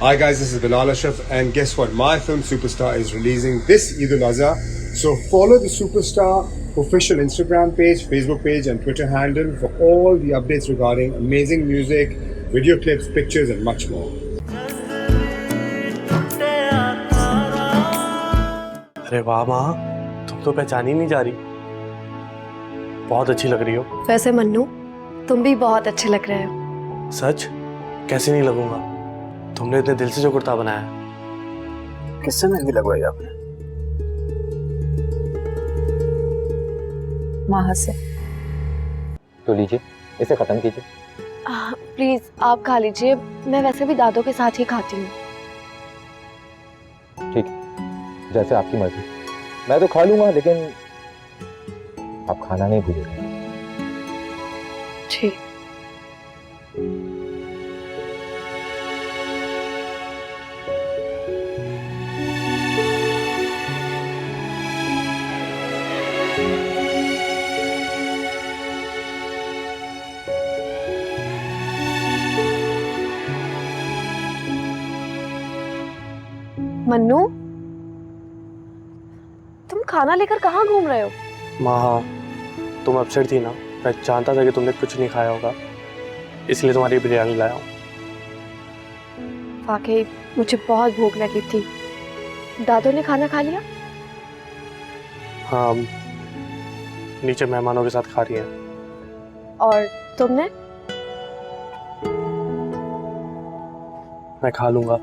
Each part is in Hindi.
Hi guys, this is Bilal Ashraf and guess what? My film Superstar is releasing this Eid al-Azha. So follow the Superstar official Instagram page, Facebook page and Twitter handle for all the updates regarding amazing music, video clips, pictures and much more. अरे वाह माँ, तुम तो पहचान ही नहीं जा रही। बहुत अच्छी लग रही हो। वैसे मन्नू, तुम भी बहुत अच्छे लग रहे हो। सच? कैसे नहीं लगूंगा? तुमने इतने दिल से जो कुर्ता बनाया। किससे मेहंदी लगवाई आपने? माँ से। तो लीजिए, इसे खत्म कीजिए। प्लीज आप खा लीजिए, मैं वैसे भी दादों के साथ ही खाती हूँ। ठीक, जैसे आपकी मर्जी। मैं तो खा लूंगा, लेकिन आप खाना नहीं भूलिएगा। ठीक। मन्नू, तुम खाना लेकर कहाँ घूम रहे हो? माँ, तुम अपसेट थी ना, मैं जानता था कि तुमने कुछ नहीं खाया होगा, इसलिए तुम्हारी बिरयानी लाया हूँ। वाकई मुझे बहुत भूख लगी थी। दादों ने खाना खा लिया? हाँ, नीचे मेहमानों के साथ खा रही हैं। और तुमने? मैं खा लूंगा।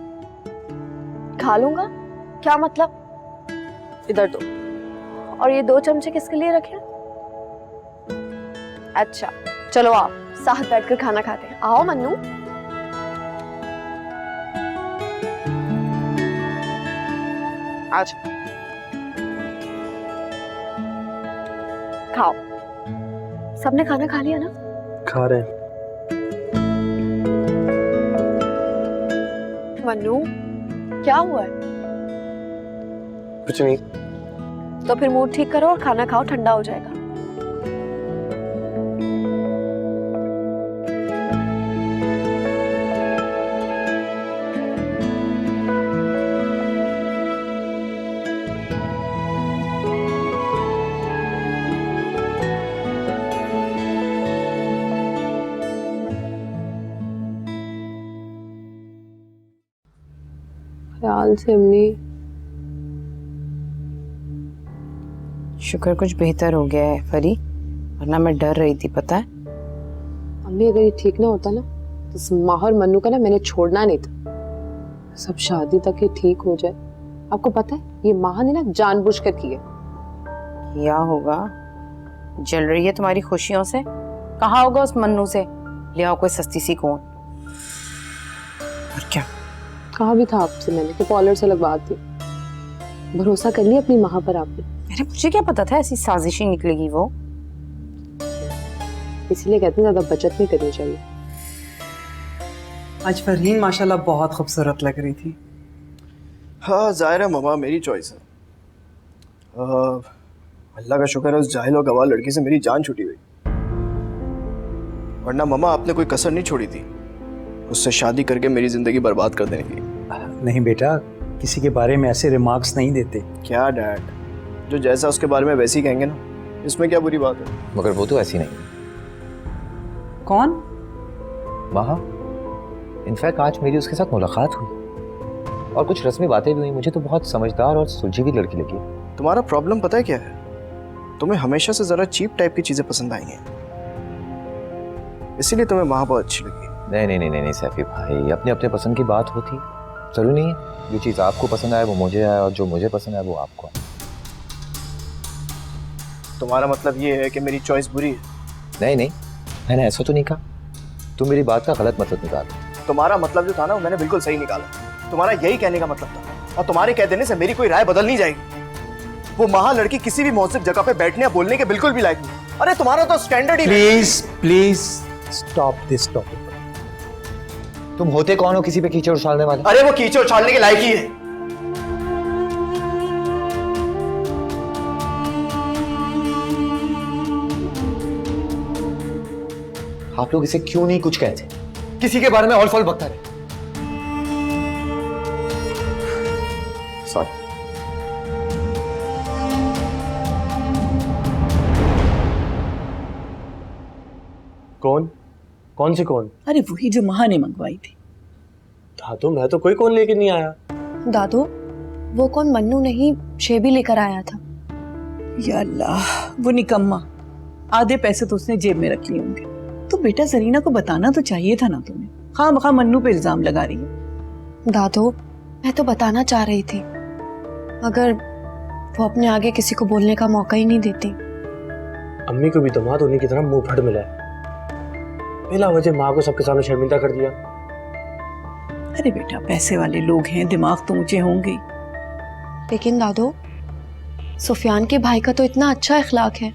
खा लूंगा? क्या मतलब? इधर दो। और ये 2 चमचे किसके लिए रखे? अच्छा, चलो आप साथ बैठकर खाना खाते हैं। आओ मन्नू। आज खाओ। सबने खाना खा लिया ना? खा रहे हैं। मन्नू, क्या हुआ है? कुछ नहीं। तो फिर मूड ठीक करो और खाना खाओ, ठंडा हो जाएगा। ख्याल से अम्मी। शुक्र कुछ बेहतर हो गया है फरी, वरना मैं डर रही थी, पता है। अम्मी अगर ये ठीक ना होता ना तो माह और मन्नू का ना मैंने छोड़ना नहीं था। सब शादी तक ये ठीक हो जाए। आपको पता है ये माह ने ना जानबूझकर किया। क्या होगा? जल रही है तुम्हारी खुशियों से? कहाँ होगा उस मन्नू से? ले आओ कोई सस्ती सी कौन। और क्या कहा भी था आपसे मैंने कि कॉलर से लगवा दी। भरोसा कर लिया अपनी माह पर आपने। अरे मुझे क्या पता था ऐसी साजिश ही निकलेगी वो। इसीलिए कहते हैं ज्यादा बचत नहीं करनी चाहिए। आज फरहीन माशाल्लाह बहुत खूबसूरत लग रही थी। हाँ जाहिर है मामा, मेरी चॉइस है। अल्लाह का शुक्र है उस जाहिल और गवार लड़की से मेरी जान छूटी हुई, वरना मामा आपने कोई कसर नहीं छोड़ी थी उससे शादी करके मेरी जिंदगी बर्बाद कर देने की। नहीं बेटा, किसी के बारे में ऐसे रिमार्क्स नहीं देते। क्या डैड, जो जैसा उसके बारे में वैसे ही कहेंगे ना, इसमें क्या बुरी बात है? मगर वो तो ऐसी नहीं। कौन? माँ, इनफैक्ट आज मेरी उसके साथ मुलाकात हुई और कुछ रस्मी बातें भी हुई। मुझे तो बहुत समझदार और सुलझी हुई लड़की लगी। तुम्हारा प्रॉब्लम पता है क्या है? तुम्हें हमेशा से जरा चीप टाइप की चीजें पसंद आई हैं, इसीलिए तुम्हें माँ बहुत अच्छी लगी। नहीं सैफी भाई, अपने अपने पसंद की बात होती, जरूरी नहीं है जो चीज़ आपको पसंद आए वो मुझे आए और जो मुझे पसंद आए वो आपको आए। तुम्हारा मतलब ये है कि मेरी चॉइस बुरी है? नहीं, मैंने ऐसा तो नहीं कहा। तुम मेरी बात का गलत मतलब निकालो। तुम्हारा मतलब जो था ना वो मैंने बिल्कुल सही निकाला। तुम्हारा यही कहने का मतलब था, और तुम्हारे कह देने से मेरी कोई राय बदल नहीं जाएगी। वो महा लड़की किसी भी मौसम जगह पे बैठने या बोलने के बिल्कुल भी लायक नहीं। अरे तुम्हारा तो standard he. Please stop this topic. तुम होते कौन हो किसी पे कीचड़ उछालने वाले? अरे वो कीचड़ उछालने के लायक ही है। आप लोग इसे क्यों नहीं कुछ कहते? किसी के बारे में ऑल फॉल बकता रहे। सॉरी। कौन? कौन सी कौन? अरे वही जो महा ने मंगवाई थी। दादू मैं तो कोई कौन लेके नहीं आया। दादू वो कौन मन्नू नहीं शेबी लेकर आया था। या अल्लाह, वो निकम्मा, आधे पैसे तो उसने जेब में रख लिए होंगे। तो बेटा जरीना को बताना तो चाहिए था ना तुम्हें, खामखा मन्नू पे इल्जाम लगा रही है। दादू मैं तो बताना चाह रही थी, मगर वो अपने आगे किसी को बोलने का मौका ही नहीं देती। अम्मी को भी दामाद होने की तरह मुंह फट मिला है। बिला वजह माँ को सबके सामने शर्मिंदा कर दिया। अरे बेटा पैसे वाले लोग हैं, दिमाग तो ऊंचे होंगे। लेकिन दादू सुफियान के भाई का तो इतना अच्छा इखलाक है।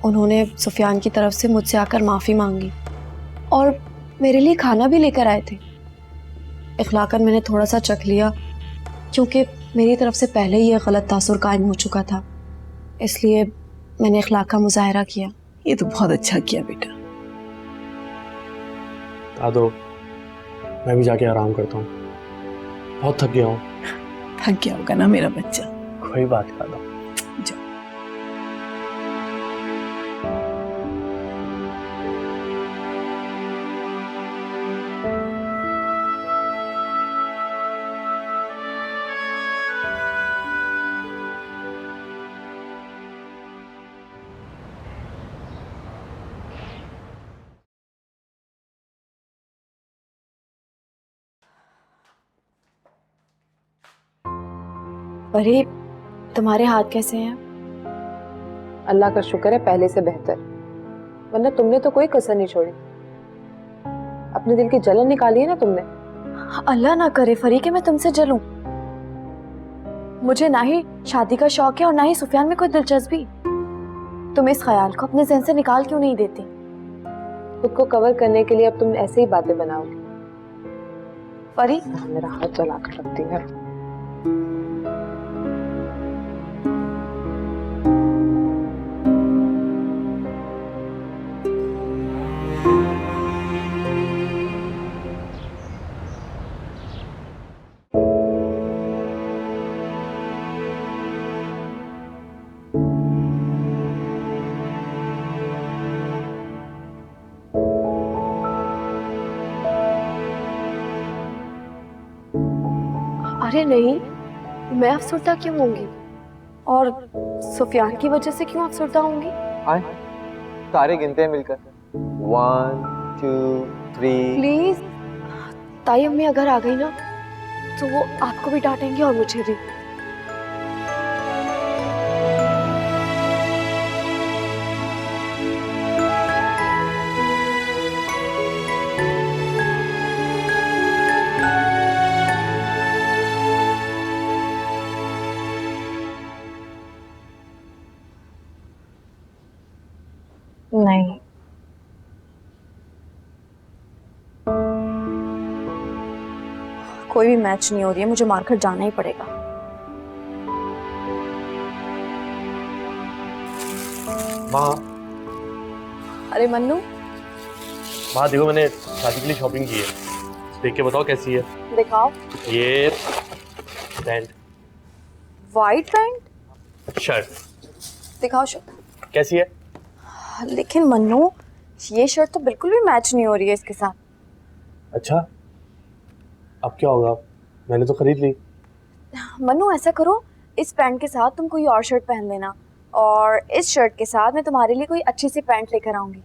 उन्होंने सुफियान की तरफ से मुझसे आकर माफ़ी मांगी और मेरे लिए खाना भी लेकर आए थे। इखलाकन मैंने थोड़ा सा चख लिया क्योंकि मेरी तरफ से पहले ही यह गलत तासुर कायम हो चुका था, इसलिए मैंने इखलाक का मुजाहरा किया। ये तो बहुत अच्छा किया बेटा। दादू मैं भी जाके आराम करता हूँ, बहुत थक गया हूँ। थक गया होगा ना मेरा बच्चा। कोई बात नहीं दादा। अरे तुम्हारे हाथ कैसे हैं? अल्लाह का शुक्र है पहले से बेहतर, वरना तुमने तो कोई कसर नहीं छोड़ी। अपने दिल की जलन निकाली है ना तुमने। अल्लाह ना करे फरी कि मैं तुमसे जलूं। मुझे ना ही शादी का शौक है और ना ही सुफियान में कोई दिलचस्पी। तुम इस ख्याल को अपने ज़हन से निकाल क्यों नहीं देती? खुद को कवर करने के लिए अब तुम ऐसे ही बातें बनाओगी। फरी मेरा हाथ जला कर रखती है। अरे नहीं, मैं अफसरदा क्यों होंगी? और सुफियान की वजह से क्यों अफसरदा होंगी? आए तारे गिनते हैं मिलकर। 1 2 3। प्लीज ताई अम्मी अगर आ गई ना तो वो आपको भी डांटेंगी और मुझे भी। नहीं, कोई भी मैच नहीं हो रही है, मुझे मार्केट जाना ही पड़ेगा। माँ अरे मन्नू, माँ देखो मैंने शादी के लिए शॉपिंग की है, देख के बताओ कैसी है। दिखाओ। ये पैंट, वाइट पैंट, शर्ट। दिखाओ शर्ट कैसी है? लेकिन मन्नू ये शर्ट तो बिल्कुल भी मैच नहीं हो रही है इसके साथ। अच्छा अब क्या होगा, मैंने तो खरीद ली। मन्नू ऐसा करो, इस पैंट के साथ तुम कोई और शर्ट पहन लेना और इस शर्ट के साथ मैं तुम्हारे लिए कोई अच्छी सी पैंट लेकर आऊंगी।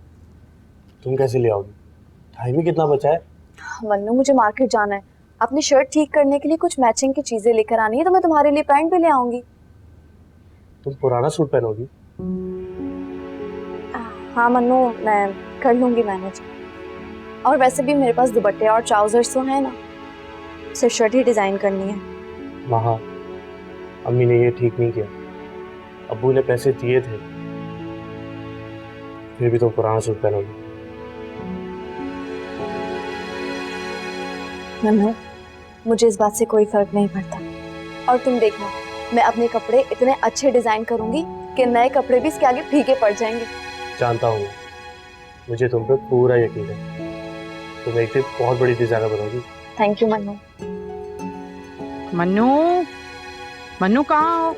तुम कैसे ले आओगी, टाइम ही कितना बचा है। मन्नू मुझे मार्केट जाना है, अपनी शर्ट ठीक करने के लिए कुछ मैचिंग की चीजें लेकर आनी है, तो मैं तुम्हारे लिए पैंट भी ले आऊंगी। तुम पुराना सूट पहनोगी? हाँ मन्नू, मैं कर लूंगी मैनेज। और वैसे भी मेरे पास दुपट्टे और ट्राउजर्स तो हैं ना, सिर्फ शर्ट ही डिजाइन करनी है। महा, अम्मी ने ये ठीक नहीं किया। अब्बू ने पैसे दिए थे, फिर भी तुम पुराना सूट पहनोगी। मन्नू मुझे इस बात से कोई फर्क नहीं पड़ता, और तुम देखना मैं अपने कपड़े इतने अच्छे डिजाइन करूंगी कि नए कपड़े भी इसके आगे फीके पड़ जाएंगे। जानता हूँ, मुझे तुम पे पूरा यकीन है, तुम एक दिन बहुत बड़ी डिजाइनर बनोगी। Thank you Mannu. मन्नू, मन्नू कहाँ हो?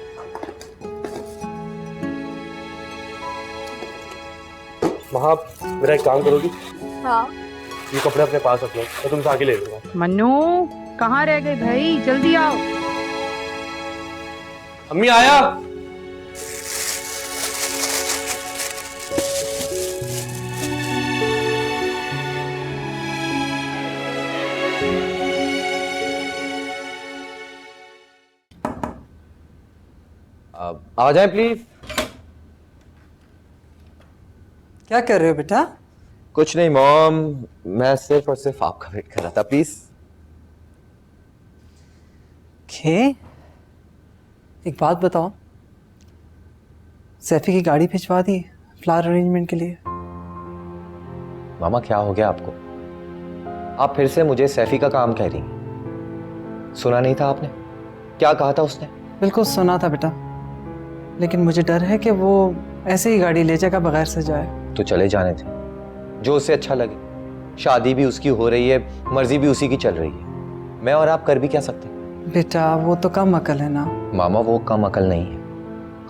वहाँ मेरा एक काम करोगी? हाँ। ये कपड़े अपने पास रख लो, मैं तुमसे आके ले लूंगा। मन्नू कहाँ रह गए भाई, जल्दी आओ। अम्मी आया। आ जाए प्लीज। क्या कर रहे हो बेटा? कुछ नहीं मॉम, मैं सिर्फ और सिर्फ आपका वेट कर रहा था, प्लीज। खे, एक बात बताओ, सैफी की गाड़ी भिजवा दी फ्लावर अरेंजमेंट के लिए? मामा क्या हो गया आपको? आप फिर से मुझे सैफी का काम कह रही हैं। सुना नहीं था आपने क्या कहा था उसने? बिल्कुल सुना था बेटा, लेकिन मुझे डर है कि वो ऐसे ही गाड़ी ले जाएगा बगैर सजाए। तो चले जाने थे, जो उसे अच्छा लगे। शादी भी उसकी हो रही है, मर्जी भी उसी की चल रही है। मैं और आप कर भी क्या सकते? बेटा वो तो कम अकल है ना। मामा वो कम अकल नहीं है,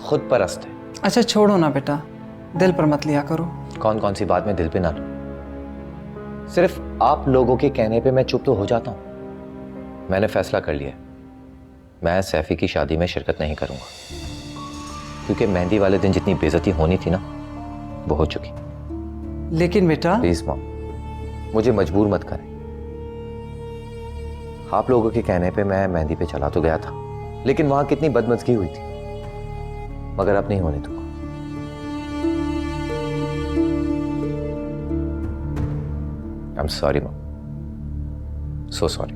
खुद परस्त है। अच्छा छोड़ो ना बेटा, दिल पर मत लिया करो। कौन कौन सी बात में दिल पे ना लूं। सिर्फ आप लोगों के कहने पे मैं चुप तो हो जाता हूं। मैंने फैसला कर लिया, मैं सैफी की शादी में शिरकत नहीं करूंगा, क्योंकि मेहंदी वाले दिन जितनी बेइज्जती होनी थी ना, वो हो चुकी। लेकिन बेटा प्लीज मॉम, मुझे मजबूर मत करें। आप लोगों के कहने पे मैं मेहंदी पे चला तो गया था, लेकिन वहां कितनी बदमज़गी हुई थी, मगर अब नहीं होने दूंगा। I am sorry mom, so sorry.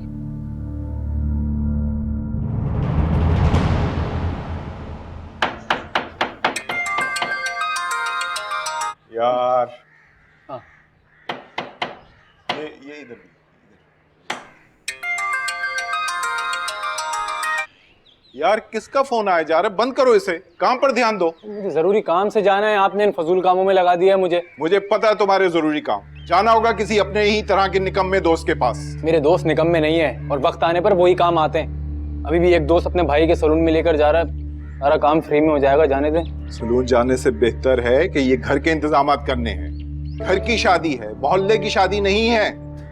यार ये इधर यार, किसका फोन आया जा रहा है? बंद करो इसे, काम पर ध्यान दो। मुझे जरूरी काम से जाना है, आपने इन फजूल कामों में लगा दिया है मुझे पता है तुम्हारे जरूरी काम। जाना होगा किसी अपने ही तरह के निकम्मे दोस्त के पास। मेरे दोस्त निकम्मे नहीं है, और वक्त आने पर वही काम आते हैं। अभी भी एक दोस्त अपने भाई के सलून में लेकर जा रहा है, सारा काम फ्री में हो जाएगा, जाने दें। सलून जाने से बेहतर है कि ये घर के इंतजामात करने हैं। घर की शादी है, मोहल्ले की शादी नहीं है।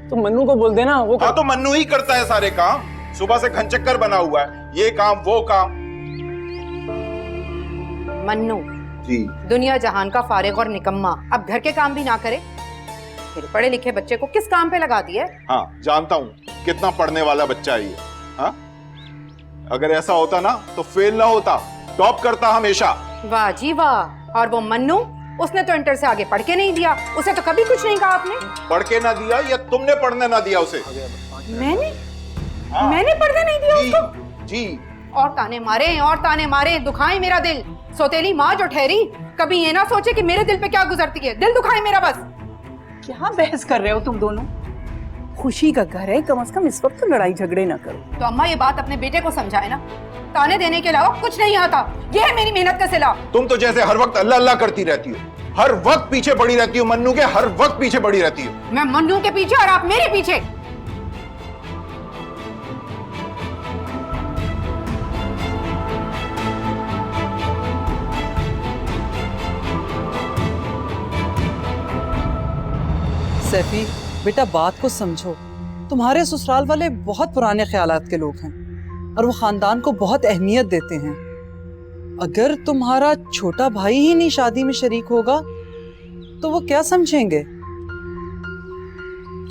तो मन्नू को बोल देना, वो हाँ तो मन्नू ही करता है सारे काम। सुबह से घनचक्कर बना हुआ है, ये काम वो काम। मन्नू जी, दुनिया जहान का फारिग और निकम्मा अब घर के काम भी ना करे, फिर पढ़े लिखे बच्चे को किस काम पे लगा दिए? हाँ जानता हूँ कितना पढ़ने वाला बच्चा है ये। हाँ, अगर ऐसा होता ना तो फेल ना होता, टॉप करता हमेशा। वाह जी वाह। और वो मन्नू, उसने तो इंटर से आगे पढ़ के नहीं दिया, उसे तो कभी कुछ नहीं कहा आपने। पढ़ के ना दिया या तुमने पढ़ने ना दिया उसे? मैंने पढ़ने नहीं दिया उसको? जी। और ताने मारे, दुखाए मेरा दिल। सौतेली माँ जो ठहरी, कभी ये ना सोचे कि मेरे दिल पे क्या गुजरती है, दिल दुखाए मेरा बस। क्या बहस कर रहे हो तुम दोनों? खुशी का घर है, कम से कम इस वक्त तो लड़ाई झगड़े ना करो। तो अम्मा ये बात अपने बेटे को समझाए ना, ताने देने के अलावा कुछ नहीं आता। ये है मेरी मेहनत का सिला। तुम तो जैसे हर वक्त अल्लाह अल्लाह करती रहती हो, हर वक्त पीछे पड़ी रहती हो मन्नू के, हर वक्त पीछे पड़ी रहती हो। मैं मन्नू के पीछे और आप मेरे पीछे। सैफी बेटा, बात को समझो। तुम्हारे ससुराल वाले बहुत पुराने ख्यालात के लोग हैं और वो खानदान को बहुत अहमियत देते हैं। अगर तुम्हारा छोटा भाई ही नहीं शादी में शरीक होगा तो वो क्या समझेंगे?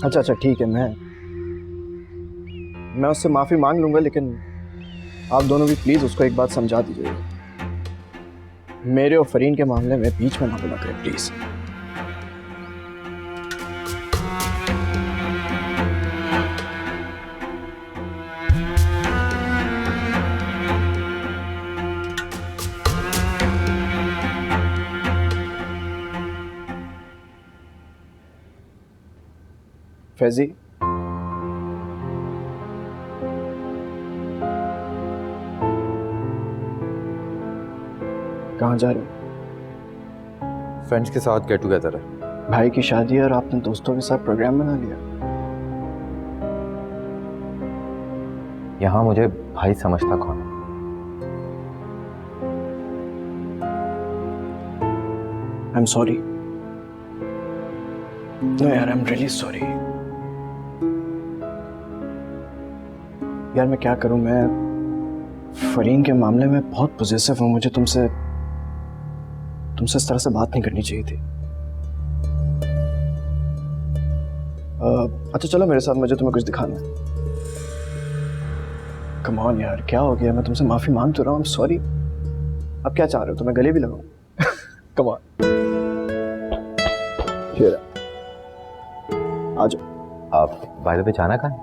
अच्छा ठीक है, मैं उससे माफी मांग लूंगा, लेकिन आप दोनों भी प्लीज उसको एक बात समझा दीजिएगा। मेरे और फरीन के मामले में बीच में ना बोला करें प्लीज। फैजी, कहाँ जा रहे हो? फ्रेंड्स के साथ गेट टुगेदर है। भाई की शादी है और आपने दोस्तों के साथ प्रोग्राम बना लिया। यहां मुझे भाई समझता कौन है? I am sorry. नो यार, आई एम रियली सॉरी। यार मैं क्या करूं, मैं फरीन के मामले में बहुत पॉजिटिव हूं। मुझे तुमसे इस तरह से बात नहीं करनी चाहिए थी। अच्छा चलो मेरे साथ, मुझे तुम्हें कुछ दिखाना है। कम ऑन यार, क्या हो गया? मैं तुमसे माफी मांग तो रहा हूँ, आई एम सॉरी। अब क्या चाह रहे हो? तो मैं गले भी लगाऊं? कम ऑन, आ जाओ। आप बाय द वे जाना कहाँ है?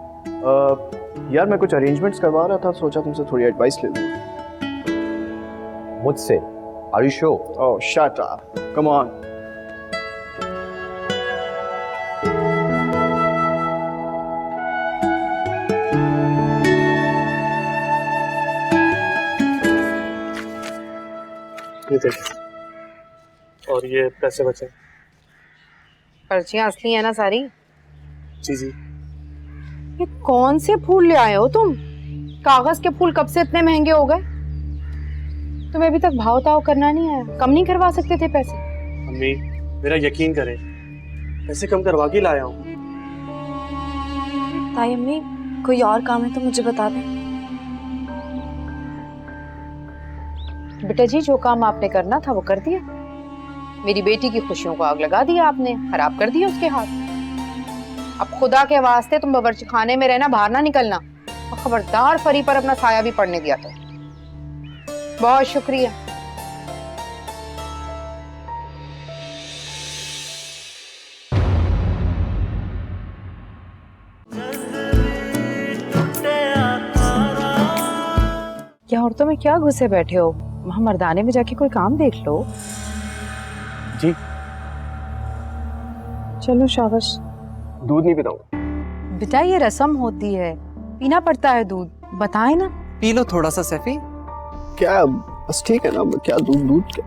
यार मैं कुछ अरेंजमेंट्स करवा रहा था, सोचा तुमसे थोड़ी एडवाइस ले लूं। मुझसे? Are you sure? Oh shut up, come on. ये देखो, और ये पैसे बचे। पर्चियां असली है ना सारी? जी जी। ये कौन से फूल ले आए हो तुम? कागज के फूल कब से इतने महंगे हो गए? तुम्हें अभी तक भाव ताव करना नहीं आया? कम नहीं करवा सकते थे पैसे? अम्मी मेरा यकीन करें, पैसे कम करवा के लाया हूँ। ताई अम्मी, कोई और काम है तो मुझे बता दें। बेटा जी, जो काम आपने करना था वो कर दिया। मेरी बेटी की खुशियों को आग लगा दिया आपने, खराब कर दिया उसके हाथ। अब खुदा के वास्ते तुम बावर्ची खाने में रहना, बाहर ना निकलना। और खबरदार फरी पर अपना साया भी पड़ने दिया। तो बहुत शुक्रिया। क्या औरतों में क्या घुसे बैठे हो? वहां मर्दाने में जाके कोई काम देख लो। जी। चलो शाबाश। दूध नहीं पिलाऊंगा। बेटा ये रस्म होती है, पीना पड़ता है दूध। बताए ना। पी लो थोड़ा सा सैफी। क्या बस ठीक है ना? क्या दूध क्या?